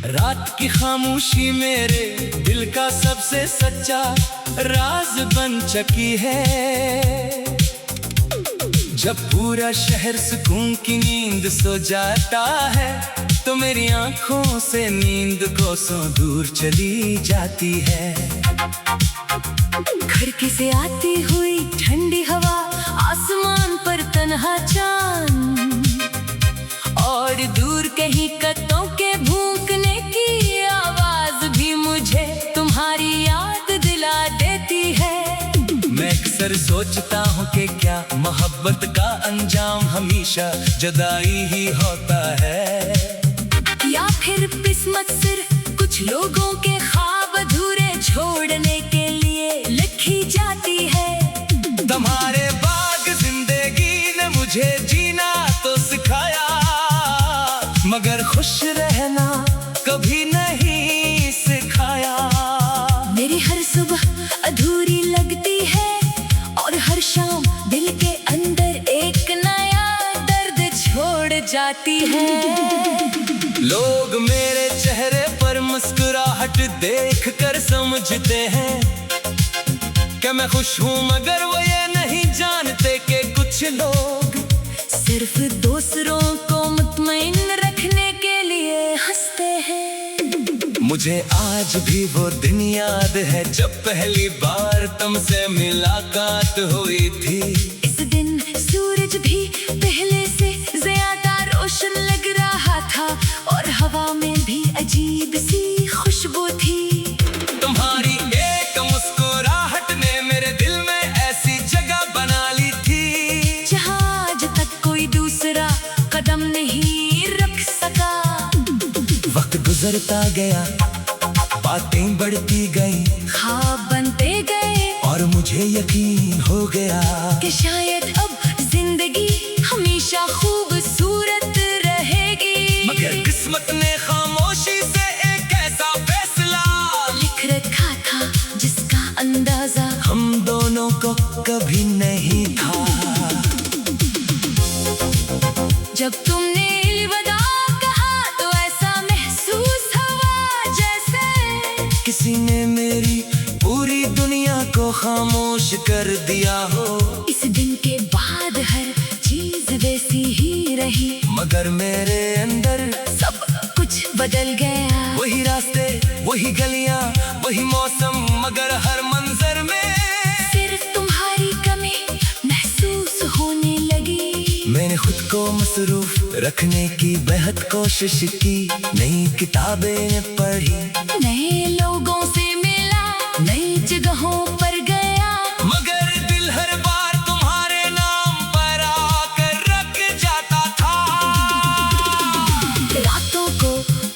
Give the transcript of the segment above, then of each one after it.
रात की खामोशी मेरे दिल का सबसे सच्चा राज बन चुकी है। जब पूरा शहर सुकून की नींद सो जाता है तो मेरी आंखों से नींद कोसों दूर चली जाती है। खिड़की से आती हुई ठंडी हवा, आसमान पर तन्हा चांद, और दूर कहीं कत्तों के भूकने की आवाज भी मुझे तुम्हारी याद दिला देती है। मैं अक्सर सोचता हूँ कि क्या मोहब्बत का अंजाम हमेशा जुदाई ही होता है, या फिर किस्मत सिर्फ कुछ लोगों के ख्वाब अधूरे छोड़ने के लिए लिखी जाती है। तुम्हारे बाग जिंदगी ने मुझे जीना तो सिखाया, मगर खुश रहना कभी नहीं सिखाया। मेरी हर सुबह अधूरी लगती है और हर शाम दिल के अंदर एक नया दर्द छोड़ जाती है। लोग मेरे चेहरे पर मुस्कुराहट देखकर समझते हैं कि मैं खुश हूँ, मगर वो ये नहीं जानते कि कुछ लोग सिर्फ दूसरों को मुतमईन रखने के लिए हंसते हैं। मुझे आज भी वो दिन याद है जब पहली बार तुमसे मुलाकात हुई थी। इस दिन सूरज भी पहले से ज्यादा रोशन लग रहा था और हवा में भी अजीब सी खुशबू थी। तुम्हारी एक मुस्कुराहट ने मेरे दिल में ऐसी जगह बना ली थी जहाँ आज तक कोई दूसरा कदम नहीं रख सका। वक्त गुजरता गया, बातें बढ़ती गई, ख्वाब बनते गए, और मुझे यकीन हो गया कि शायद अब जिंदगी हमेशा खूबसूरत रहेगी। मगर किस्मत ने खामोशी से एक ऐसा फैसला लिख रखा था जिसका अंदाजा हम दोनों को कभी नहीं था। जब तुमने अलविदा कहा तो ऐसा महसूस हुआ जैसे किसी ने मेरी पूरी दुनिया को खामोश कर दिया हो। इस दिन के बाद हर चीज वैसी ही रही, मगर मेरे अंदर सब कुछ बदल गया। वही रास्ते, वही गलियां, वही मौसम, मगर हर मंजर में सिर्फ तुम्हारी कमी महसूस होने लगी। मैंने खुद को मसरूफ रखने की बेहद कोशिश की, नई किताबें पढ़ी, नए लोगों से मिला, नई जगहों पर गया, मगर दिल हर बार तुम्हारे नाम पर आकर रख जाता था। रातों को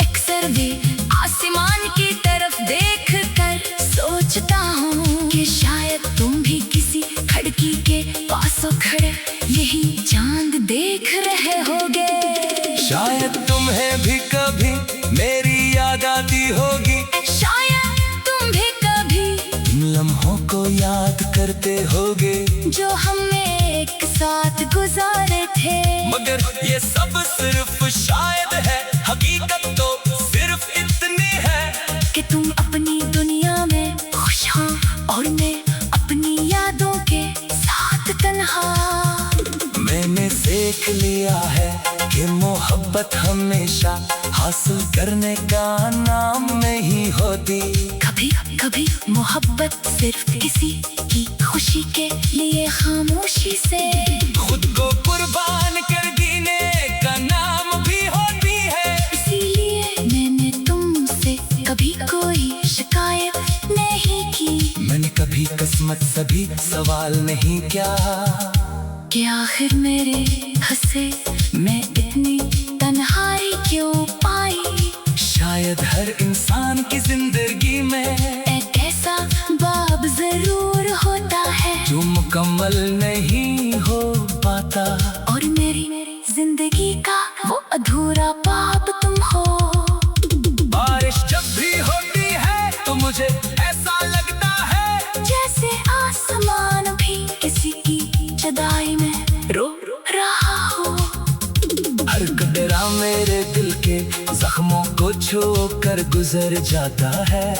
अक्सर भी आसमान की तरफ देखकर सोचता हूँ कि शायद तुम भी किसी खिड़की के पास खड़े यही चांद देख रहे होगे। शायद तुम्हें भी कभी मेरी याद आती होगी, शायद तुम भी कभी इन लम्हों को याद करते होगे जो हमने एक साथ गुजारे थे। मगर ये सब सिर्फ शायद है, हकीकत तो सिर्फ इतनी है कि तुम अपनी दुनिया में खुश हो और मैं अपनी यादों के साथ तन्हा। मैंने सीख लिया है कि मोहब्बत हमेशा हासिल करने का नाम नहीं होती। कभी कभी मोहब्बत सिर्फ किसी की खुशी के लिए खामोशी से खुद को कुर्बान कर जीने का नाम भी होती है। इसीलिए मैंने तुमसे कभी कोई शिकायत नहीं की। मैंने कभी किस्मत से भी सवाल नहीं किया कि आखिर मेरे हंसे मैं इतनी तन्हाई क्यों पाई। शायद हर इंसान की जिंदगी में एक ऐसा बाब जरूर होता है जो मुकम्मल नहीं हो पाता, और मेरी जिंदगी का वो अधूरा बाब तुम हो। बारिश जब भी होती है तो मुझे ऐसा लगता है जैसे आसमान भी किसी की जुदाई में रो रहा मेरे दिल के जख्मों को छू कर गुजर जाता है।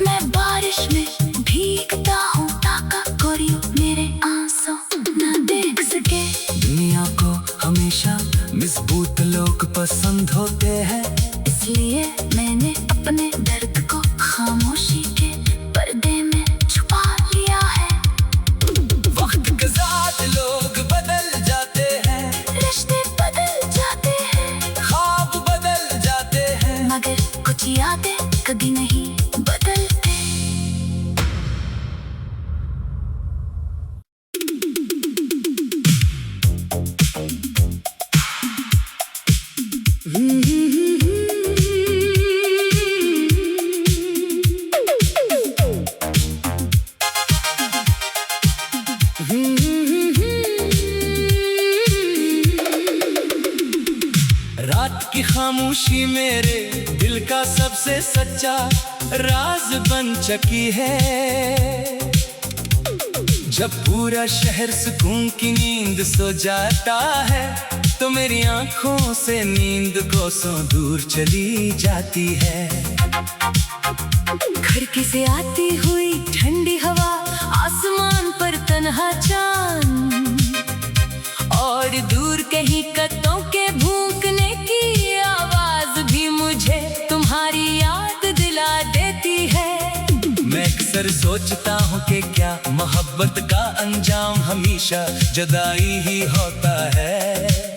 मैं बारिश में भीगता हूँ ताका कोई मेरे आंसू न देख सके। दुनिया को हमेशा मजबूत लोग पसंद होते हैं, इसलिए मैंने अपने दर्द को खामोशी के पर्दे में छुपा लिया है। वक्त के साथ लोग बदल जाते हैं, रिश्ते बदल जाते हैं, ख्वाब बदल जाते हैं, मगर कुछ यादें कभी नहीं बदलते। रात की खामोशी मेरे दिल का सबसे सच्चा राज बन चुकी है। जब पूरा शहर सुकून की नींद सो जाता है, तो मेरी आंखों से नींद कोसों दूर चली जाती है। खिड़की से आती हुई ठंडी हवा, आसमान पर तन्हा चांद, और दूर कहीं कत्तों के भूकने की आवाज भी मुझे तुम्हारी याद दिला देती है। मैं अक्सर सोचता हूँ कि क्या मोहब्बत का अंजाम हमेशा जुदाई ही होता है,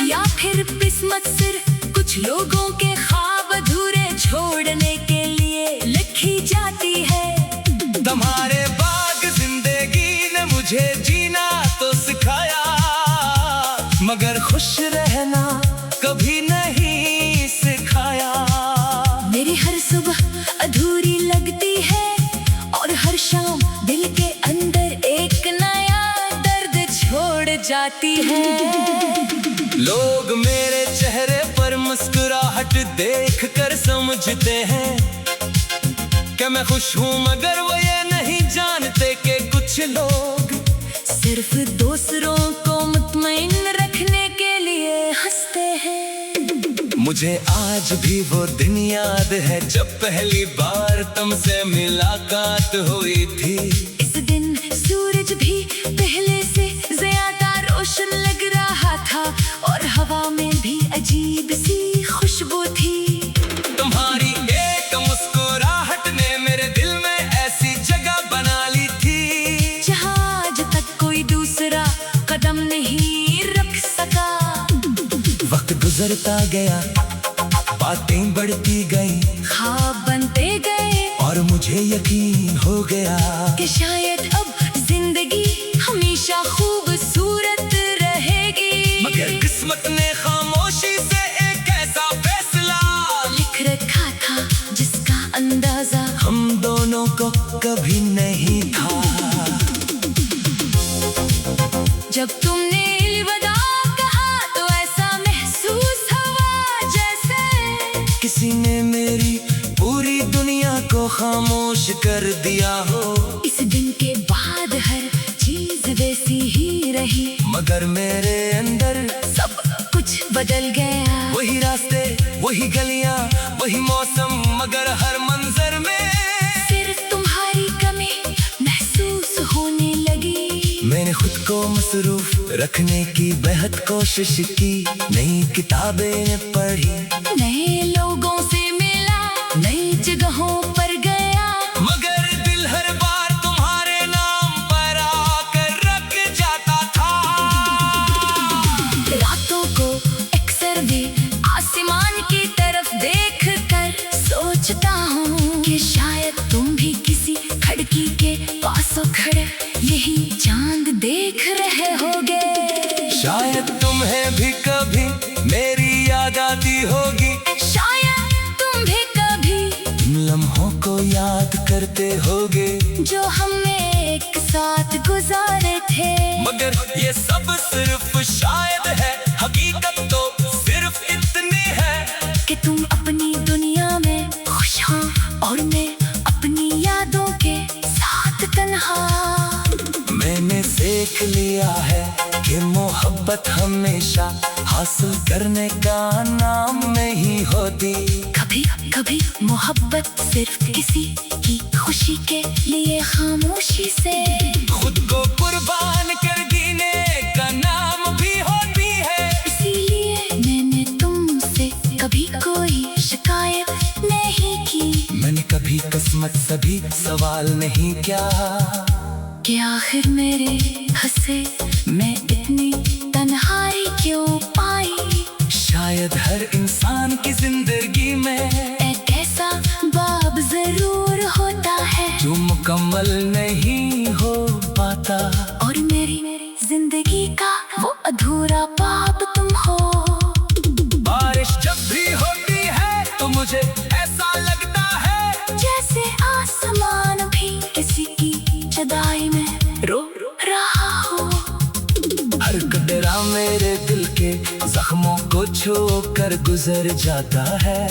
या फिर किस्मत सिर्फ कुछ लोगों के ख्वाब अधूरे छोड़ने के लिए लिखी जाती है। तुम्हारे बाग जिंदगी ने मुझे जीना तो सिखाया, मगर खुश रहना कभी नहीं सिखाया। मेरी हर सुबह अधूरी लगती है, और हर शाम दिल के अंदर एक नया दर्द छोड़ जाती है। लोग मेरे चेहरे पर मुस्कुराहट देख कर समझते हैं कि मैं खुश हूँ, मगर वो ये नहीं जानते कि कुछ लोग सिर्फ दूसरों को मुतमईन रखने के लिए हंसते हैं। मुझे आज भी वो दिन याद है जब पहली बार तुमसे मुलाकात हुई थी। इस दिन सूरज भी पहले से ज्यादा रोशन लग रहा था, और हवा में भी अजीब सी खुशबू थी। तुम्हारी एक मुस्कुराहट ने मेरे दिल में ऐसी जगह बना ली थी, जहाँ आज तक कोई दूसरा कदम नहीं रख सका। वक्त गुजरता गया, बातें बढ़ती गई, ख्वाब बनते गए, और मुझे यकीन हो गया कि शायद अब जिंदगी हमेशा खूबसूरत रहेगी। मगर किस्मत ने खामोशी से एक ऐसा फैसला लिख रखा था जिसका अंदाजा हम दोनों को कभी नहीं था। जब तुमने अलविदा कहा तो ऐसा महसूस हुआ जैसे किसी ने मेरी पूरी दुनिया को खामोश कर दिया हो। इस दिन के बाद हर चीज वैसी ही रही, मगर मेरे अंदर सब कुछ बदल गया। वही रास्ते, वही गलियां, वही मौसम, मगर हर मंजर में सिर्फ तुम्हारी कमी महसूस होने लगी। मैंने खुद को मसरूफ रखने की बेहद कोशिश की, नई किताबें पढ़ी, नए लोगों से मिला, नई जगहों पर गया, मगर दिल हर बार तुम्हारे नाम पर आकर रख जाता था। रातों को अक्सर भी आसमान की तरफ देख कर सोचता हूँ कि शायद तुम भी किसी खिड़की के पास खड़े यही चांद देख रहे होगे। शायद तुम्हें भी कभी मेरी याद आती होगी, शायद तुम भी कभी इन लम्हों को याद करते होगे जो हमने एक साथ गुजारे थे। मगर ये सब सिर्फ शायद है, हकीकत तो सिर्फ इतनी है कि तुम अपनी दुनिया में खुश हो और मैं अपनी यादों के साथ तन्हा। मैंने सीख लिया है कि मोहब्बत मोहब्बत हमेशा हासिल करने का नाम नहीं होती। कभी कभी मोहब्बत सिर्फ किसी की खुशी के लिए खामोशी से खुद को कुर्बान कर देने का नाम भी होती है। इसीलिए मैंने तुमसे कभी कोई शिकायत नहीं की। मैंने कभी किस्मत से भी सवाल नहीं किया कि आखिर मेरे हंसे मैं इतनी तन्हाई क्यों पाई। शायद हर इंसान की जिंदगी में एक ऐसा बाब जरूर होता है जो मुकम्मल नहीं हो पाता। और मेरी जिंदगी का वो अधूरा बाब तुम हो। बारिश जब भी होती है तो मुझे ऐसा लगता है जैसे आसमान भी किसी की जुदाई में रो रहा हो। हर कतरा मेरे दिल के जख्मों को छू कर गुजर जाता है।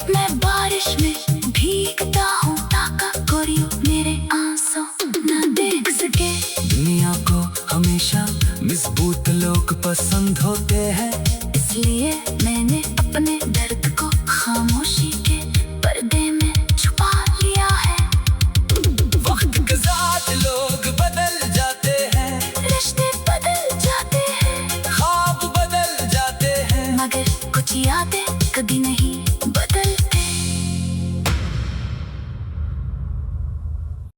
मैं बारिश में भीगता हूँ ताका कोई मेरे आंसू न देख सके। दुनिया को हमेशा मजबूत लोग पसंद होते हैं। इसलिए मैंने अपने दर्द